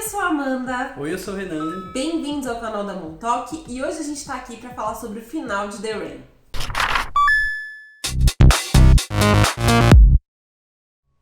sou a Amanda. Oi, eu sou o Renan. Bem-vindos ao canal da Montalk e hoje a gente tá aqui pra falar sobre o final de The Rain.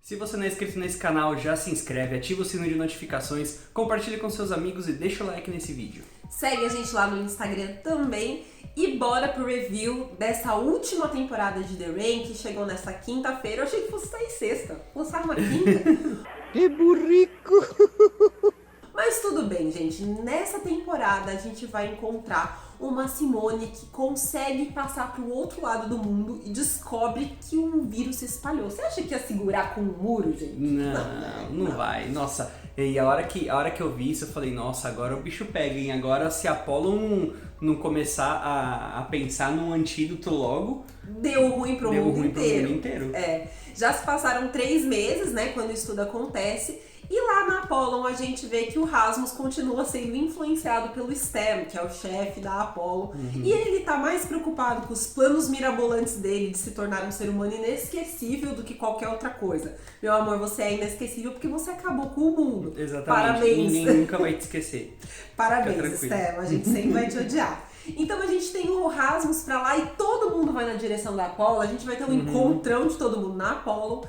Se você não é inscrito nesse canal, já se inscreve, ativa o sino de notificações, compartilha com seus amigos e deixa o like nesse vídeo. Segue a gente lá no Instagram também e bora pro review dessa última temporada de The Rain que chegou nesta quinta-feira. Eu achei que fosse sair sexta, lançaram na quinta. Que burrico! Mas tudo bem, gente. Nessa temporada a gente vai encontrar uma Simone que consegue passar pro outro lado do mundo e descobre que um vírus se espalhou. Você acha que ia segurar com um muro, gente? Não vai. Nossa, e a hora que eu vi isso, eu falei, nossa, agora o bicho pega, hein? Agora se a Apollo não começar a pensar num antídoto logo... Deu ruim pro mundo inteiro. É. Já se passaram 3 meses, né, quando isso tudo acontece. E lá na Apollo a gente vê que o Rasmus continua sendo influenciado pelo Stan, que é o chefe da Apollo. E ele tá mais preocupado com os planos mirabolantes dele de se tornar um ser humano inesquecível do que qualquer outra coisa. Meu amor, você é inesquecível porque você acabou com o mundo. Exatamente. Parabéns. Ninguém nunca vai te esquecer. Parabéns, Stan. A gente sempre vai te odiar. Então a gente tem o Rasmus pra lá e todo mundo vai na direção da Apollo. A gente vai ter um encontrão de todo mundo na Apollo.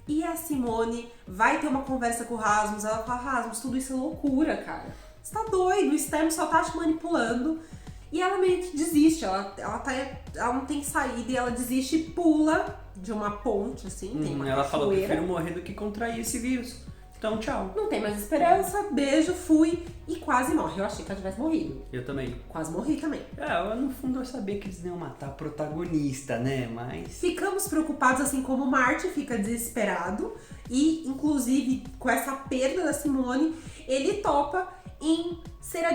E a Simone vai ter uma conversa com o Rasmus. Ela fala, Rasmus, tudo isso é loucura, cara. Você tá doido, o Stan só tá te manipulando. E ela meio que desiste, ela não tem saída e ela desiste e pula de uma ponte, assim, tem uma Ela cachoeira. falou, prefiro morrer do que contrair esse vírus. Então, tchau. Não tem mais esperança, beijo, fui e quase morre. Eu achei que ela tivesse morrido. Eu também. Quase morri também. No fundo eu sabia que eles iam matar a protagonista, né? Mas... Ficamos preocupados, assim como o Marty fica desesperado. E, inclusive, com essa perda da Simone, ele topa em ser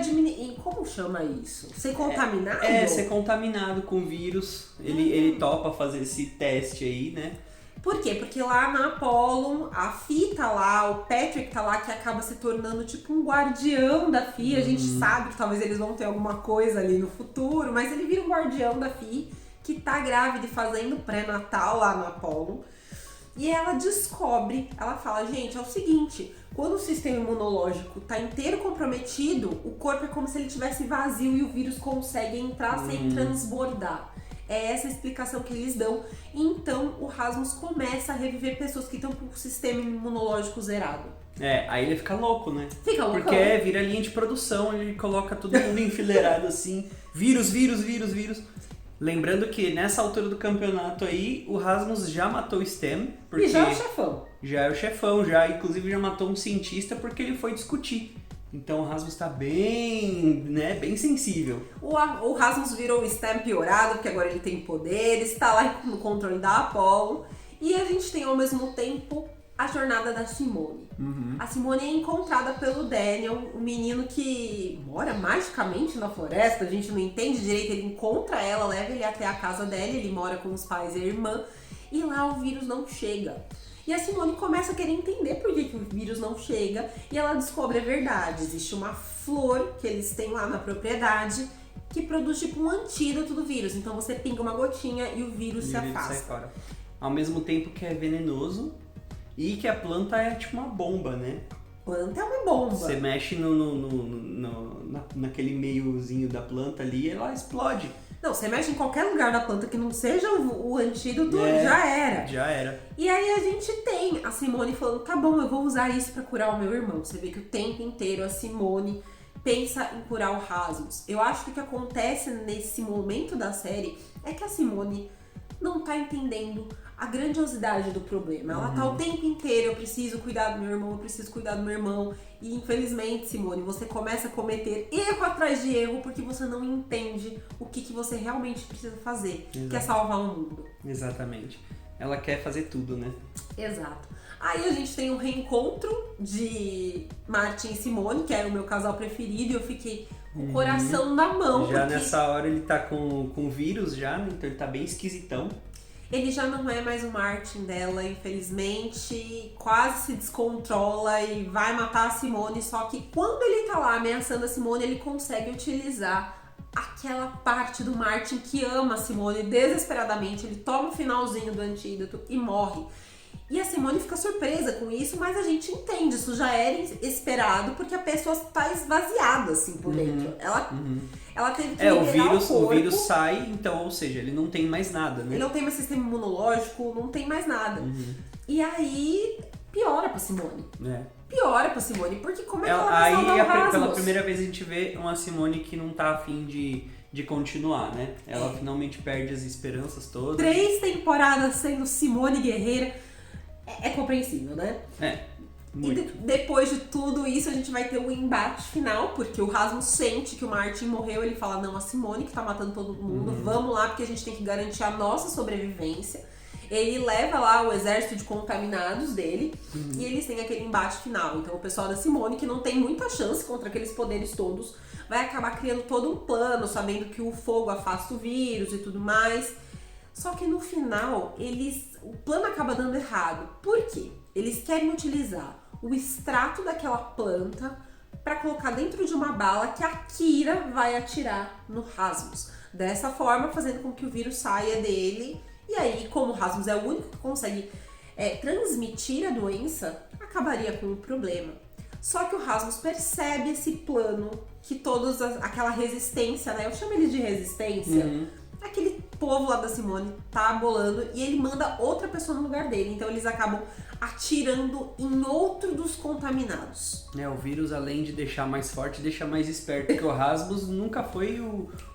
como chama isso? Ser contaminado? Ser contaminado com vírus. Ele topa fazer esse teste aí, né? Por quê? Porque lá na Apollo, a Fi tá lá, o Patrick tá lá, que acaba se tornando tipo um guardião da Fi. A gente sabe que talvez eles vão ter alguma coisa ali no futuro, mas ele vira um guardião da Fi, que tá grávida e fazendo pré-natal lá na Apollo. E ela descobre, ela fala, gente, é o seguinte, quando o sistema imunológico tá inteiro comprometido, o corpo é como se ele tivesse vazio e o vírus consegue entrar sem transbordar. É essa a explicação que eles dão. Então o Rasmus começa a reviver pessoas que estão com o sistema imunológico zerado. Aí ele fica louco, né? Fica loucão. Porque vira linha de produção, ele coloca todo mundo enfileirado assim. Vírus. Lembrando que nessa altura do campeonato aí, o Rasmus já matou o Stan. E já é o chefão. Já é o chefão, inclusive já matou um cientista porque ele foi discutir. Então o Rasmus tá bem sensível. O Rasmus virou o Stan piorado, porque agora ele tem poderes, tá lá no controle da Apollo. E a gente tem ao mesmo tempo a jornada da Simone. A Simone é encontrada pelo Daniel, um menino que mora magicamente na floresta, a gente não entende direito, ele encontra ela, leva ele até a casa dela, ele mora com os pais e a irmã, e lá o vírus não chega. E a Simone começa a querer entender por que o vírus não chega e ela descobre a verdade. Existe uma flor que eles têm lá na propriedade que produz tipo um antídoto do vírus. Então você pinga uma gotinha e o vírus se afasta. Sai fora. Ao mesmo tempo que é venenoso e que a planta é tipo uma bomba, né? Planta é uma bomba. Você mexe naquele meiozinho da planta ali e ela explode. Não, você mexe em qualquer lugar da planta que não seja o antídoto, já era. Já era. E aí a gente tem a Simone falando, tá bom, eu vou usar isso pra curar o meu irmão. Você vê que o tempo inteiro a Simone pensa em curar o Rasmus. Eu acho que o que acontece nesse momento da série é que a Simone não tá entendendo a grandiosidade do problema. Ela tá o tempo inteiro, eu preciso cuidar do meu irmão, E infelizmente, Simone, você começa a cometer erro atrás de erro porque você não entende o que você realmente precisa fazer, que é salvar o mundo. Exatamente. Ela quer fazer tudo, né? Exato. Aí a gente tem um reencontro de Martin e Simone, que era o meu casal preferido, e eu fiquei com o coração na mão. Já nessa hora ele tá com vírus já, né? Então ele tá bem esquisitão. Ele já não é mais o Martin dela, infelizmente, quase se descontrola e vai matar a Simone, só que quando ele tá lá ameaçando a Simone, ele consegue utilizar aquela parte do Martin que ama a Simone desesperadamente, ele toma o finalzinho do antídoto e morre. E a Simone fica surpresa com isso, mas a gente entende, isso já era esperado, porque a pessoa tá esvaziada, assim, por dentro. Ela teve que liberar o corpo. O vírus sai, então, ou seja, ele não tem mais nada, né? Ele não tem mais sistema imunológico, não tem mais nada. E aí, piora pra Simone. Piora pra Simone, porque como é que ela vai salvar o Rasmus? Pela primeira vez a gente vê uma Simone que não tá afim de continuar, né? Ela finalmente perde as esperanças todas. 3 temporadas sendo Simone guerreira. É compreensível, né? Muito. E depois de tudo isso, a gente vai ter o embate final, porque o Rasmus sente que o Martin morreu, ele fala, não, a Simone que tá matando todo mundo, vamos lá, porque a gente tem que garantir a nossa sobrevivência. Ele leva lá o exército de contaminados dele, e eles têm aquele embate final. Então o pessoal da Simone, que não tem muita chance contra aqueles poderes todos, vai acabar criando todo um plano, sabendo que o fogo afasta o vírus e tudo mais. Só que no final, o plano acaba dando errado. Por quê? Eles querem utilizar o extrato daquela planta para colocar dentro de uma bala que a Kira vai atirar no Rasmus. Dessa forma, fazendo com que o vírus saia dele. E aí, como o Rasmus é o único que consegue transmitir a doença, acabaria com o problema. Só que o Rasmus percebe esse plano que aquela resistência, né? Eu chamo eles de resistência. Aquele povo lá da Simone tá bolando e ele manda outra pessoa no lugar dele. Então eles acabam atirando em outro dos contaminados. O vírus, além de deixar mais forte, deixa mais esperto. Porque o Rasmus nunca foi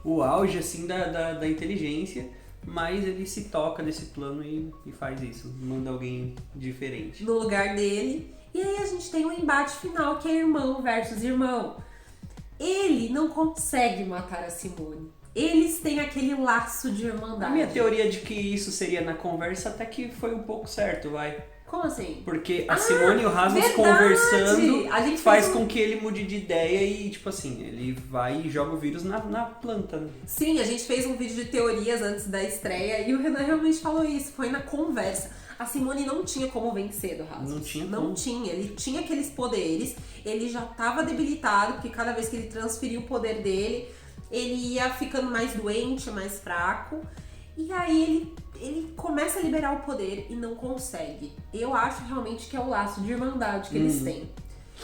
o auge, assim, da inteligência. Mas ele se toca nesse plano e faz isso. Manda alguém diferente. No lugar dele. E aí a gente tem um embate final, que é irmão versus irmão. Ele não consegue matar a Simone. Eles têm aquele laço de irmandade. A minha teoria de que isso seria na conversa até que foi um pouco certo, vai. Como assim? Porque a Simone e o Rasmus conversando faz com que ele mude de ideia e, tipo assim, ele vai e joga o vírus na planta. Né? Sim, a gente fez um vídeo de teorias antes da estreia e o Renan realmente falou isso, foi na conversa. A Simone não tinha como vencer do Rasmus. Não tinha. Ele tinha aqueles poderes, ele já estava debilitado, porque cada vez que ele transferia o poder dele, ele ia ficando mais doente, mais fraco. E aí ele começa a liberar o poder e não consegue. Eu acho realmente que é o laço de irmandade que eles têm.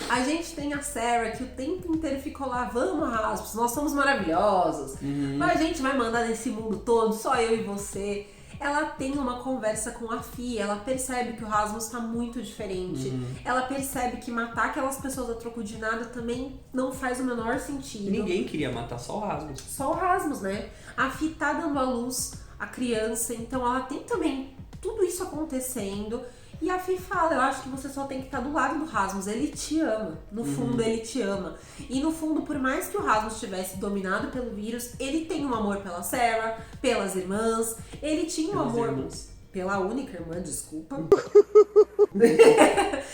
A gente tem a Sarah, que o tempo inteiro ficou lá, vamos, Rasmus, nós somos maravilhosos. Mas a gente vai mandar nesse mundo todo, só eu e você. Ela tem uma conversa com a Fi, ela percebe que o Rasmus tá muito diferente. Ela percebe que matar aquelas pessoas a troco de nada também não faz o menor sentido. Ninguém queria matar, só o Rasmus. Só o Rasmus, né? A Fi tá dando à luz a criança, então ela tem também tudo isso acontecendo. E a Fi fala, eu acho que você só tem que estar do lado do Rasmus, ele te ama. No fundo, ele te ama. E no fundo, por mais que o Rasmus tivesse dominado pelo vírus, ele tem um amor pela Sarah, pelas irmãs, ele tinha um amor pela única irmã, desculpa.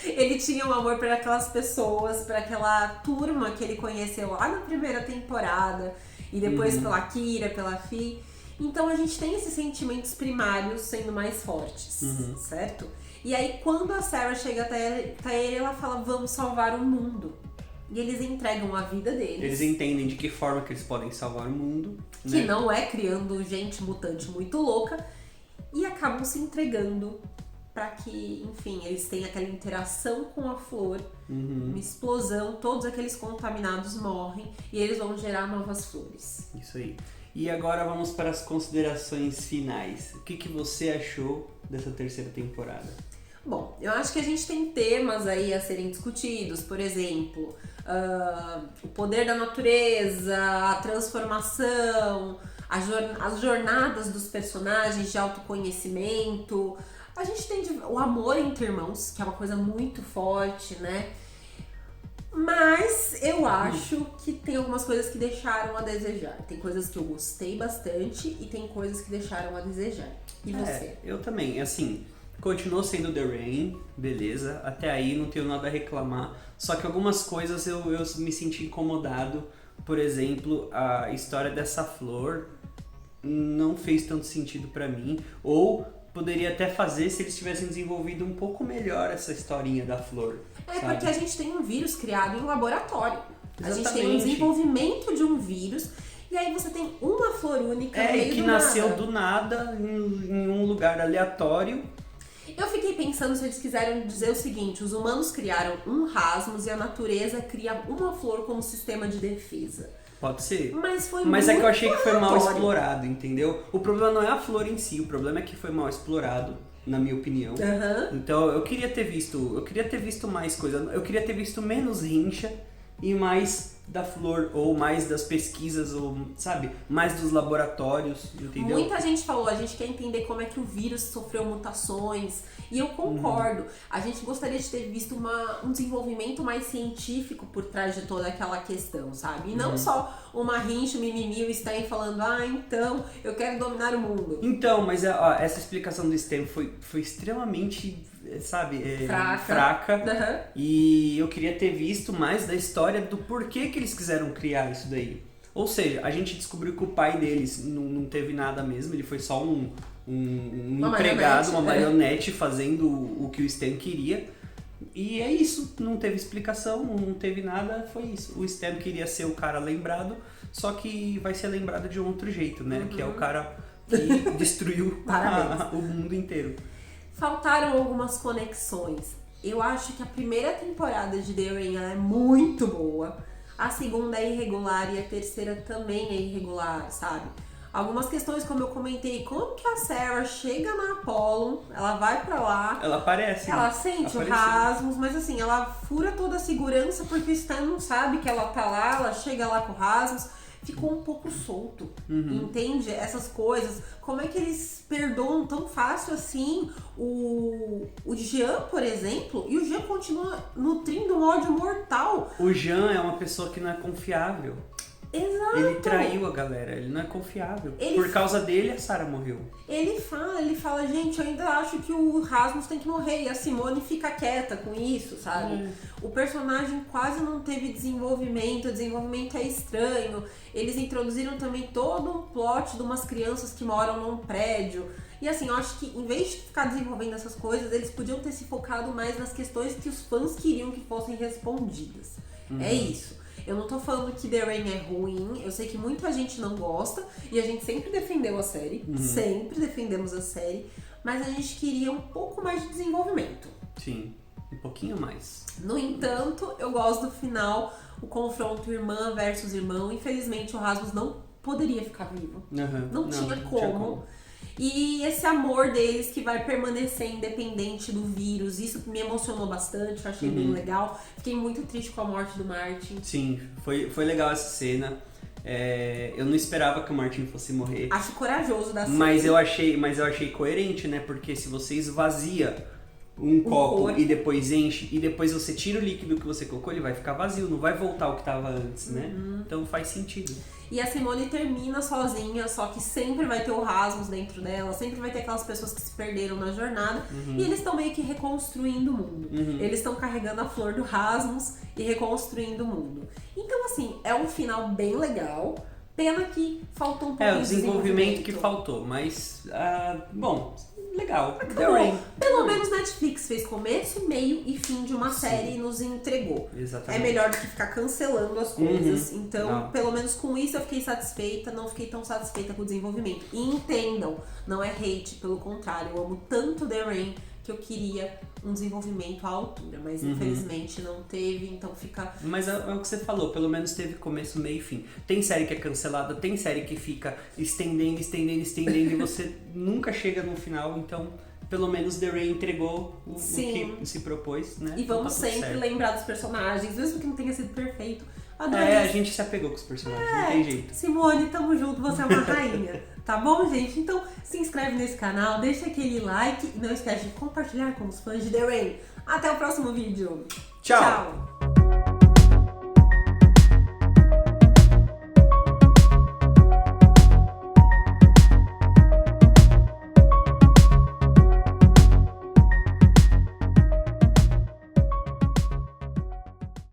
Ele tinha um amor por aquelas pessoas, por aquela turma que ele conheceu lá na primeira temporada, e depois pela Kira, pela Fi. Então a gente tem esses sentimentos primários sendo mais fortes, certo? E aí quando a Sarah chega até ele, ela fala, vamos salvar o mundo. E eles entregam a vida deles. Eles entendem de que forma que eles podem salvar o mundo. Que não é criando gente mutante muito louca. E acabam se entregando para que, enfim, eles tenham aquela interação com a flor, uma explosão, todos aqueles contaminados morrem e eles vão gerar novas flores. Isso aí. E agora vamos para as considerações finais. O que você achou dessa terceira temporada? Bom, eu acho que a gente tem temas aí a serem discutidos, por exemplo, o poder da natureza, a transformação, as jornadas dos personagens de autoconhecimento. A gente tem o amor entre irmãos, que é uma coisa muito forte, né? Mas eu acho que tem algumas coisas que deixaram a desejar. Tem coisas que eu gostei bastante e tem coisas que deixaram a desejar. E você? Eu também, assim, continuou sendo The Rain, beleza, até aí não tenho nada a reclamar. Só que algumas coisas eu me senti incomodado. Por exemplo, a história dessa flor não fez tanto sentido pra mim. Ou poderia até fazer se eles tivessem desenvolvido um pouco melhor essa historinha da flor. Sabe? Porque a gente tem um vírus criado em laboratório. Exatamente. A gente tem um desenvolvimento de um vírus e aí você tem uma flor única no meio que nasceu do nada em um lugar aleatório. Eu fiquei pensando se eles quiseram dizer o seguinte: os humanos criaram um Rasmus e a natureza cria uma flor como sistema de defesa. Pode ser. Mas é que eu achei que foi mal aleatório. explorado, entendeu? O problema não é a flor em si, o problema é que foi mal explorado, na minha opinião. Então eu queria ter visto mais coisa, eu queria ter visto menos rincha e mais da flor, ou mais das pesquisas, ou, sabe, mais dos laboratórios, entendeu? Muita gente falou, a gente quer entender como é que o vírus sofreu mutações, e eu concordo. A gente gostaria de ter visto um desenvolvimento mais científico por trás de toda aquela questão, sabe? E não só uma rincha, mimimi, o Stan falando, então, eu quero dominar o mundo. Então, mas essa explicação do Stan foi extremamente, sabe, fraca. E eu queria ter visto mais da história do porquê que eles quiseram criar isso daí. Ou seja, a gente descobriu que o pai deles não teve nada mesmo, ele foi só um empregado, uma marionete fazendo o que o Stan queria. E é isso, não teve explicação, não teve nada, foi isso. O Stan queria ser o cara lembrado, só que vai ser lembrado de um outro jeito, né? Que é o cara que destruiu o mundo inteiro. Faltaram algumas conexões. Eu acho que a primeira temporada de The Rain é muito boa. A segunda é irregular e a terceira também é irregular, sabe? Algumas questões, como eu comentei, como que a Sarah chega na Apollo, ela vai pra lá... Ela aparece, ela sente o Rasmus, mas assim, ela fura toda a segurança porque o Stan não sabe que ela tá lá, ela chega lá com o Rasmus... Ficou um pouco solto, entende? Essas coisas. Como é que eles perdoam tão fácil assim o Jean, por exemplo? E o Jean continua nutrindo um ódio mortal. O Jean é uma pessoa que não é confiável. Exato. Ele traiu a galera, ele não é confiável. Por causa dele, a Sarah morreu. Ele fala, gente, eu ainda acho que o Rasmus tem que morrer. E a Simone fica quieta com isso, sabe? O personagem quase não teve desenvolvimento, o desenvolvimento é estranho. Eles introduziram também todo um plot de umas crianças que moram num prédio. E assim, eu acho que em vez de ficar desenvolvendo essas coisas, eles podiam ter se focado mais nas questões que os fãs queriam que fossem respondidas. É isso. Eu não tô falando que The Rain é ruim, eu sei que muita gente não gosta e a gente sempre defendeu a série, sempre defendemos a série, mas a gente queria um pouco mais de desenvolvimento. Sim, um pouquinho mais. No entanto, eu gosto do final, o confronto irmã versus irmão. Infelizmente o Rasmus não poderia ficar vivo, não tinha como. E esse amor deles que vai permanecer independente do vírus, isso me emocionou bastante, eu achei bem legal. Fiquei muito triste com a morte do Martin. Sim, foi legal essa cena. Eu não esperava que o Martin fosse morrer. Acho corajoso da cena. Mas eu achei coerente, né? Porque se você esvazia um copo e depois enche, e depois você tira o líquido que você colocou, ele vai ficar vazio, não vai voltar ao que estava antes, né? Então faz sentido. E a Simone termina sozinha, só que sempre vai ter o Rasmus dentro dela, sempre vai ter aquelas pessoas que se perderam na jornada, e eles estão meio que reconstruindo o mundo. Eles estão carregando a flor do Rasmus e reconstruindo o mundo. Então, assim, é um final bem legal. Pena que faltou um pouco de desenvolvimento que faltou, mas, bom, legal. Pelo menos Netflix fez começo, meio e fim de uma série e nos entregou. Exatamente. É melhor do que ficar cancelando as coisas. Então, pelo menos com isso eu fiquei satisfeita, não fiquei tão satisfeita com o desenvolvimento. E entendam, não é hate, pelo contrário, eu amo tanto The Rain que eu queria um desenvolvimento à altura, mas infelizmente não teve, então fica... Mas é o que você falou, pelo menos teve começo, meio e fim. Tem série que é cancelada, tem série que fica estendendo e você nunca chega no final, então pelo menos The Rain entregou o que se propôs, né? E vamos sempre lembrar dos personagens, mesmo que não tenha sido perfeito. A gente se apegou com os personagens, não tem jeito. Simone, tamo junto, você é uma rainha. Tá bom, gente? Então se inscreve nesse canal, deixa aquele like e não esquece de compartilhar com os fãs de The Rain. Até o próximo vídeo. Tchau!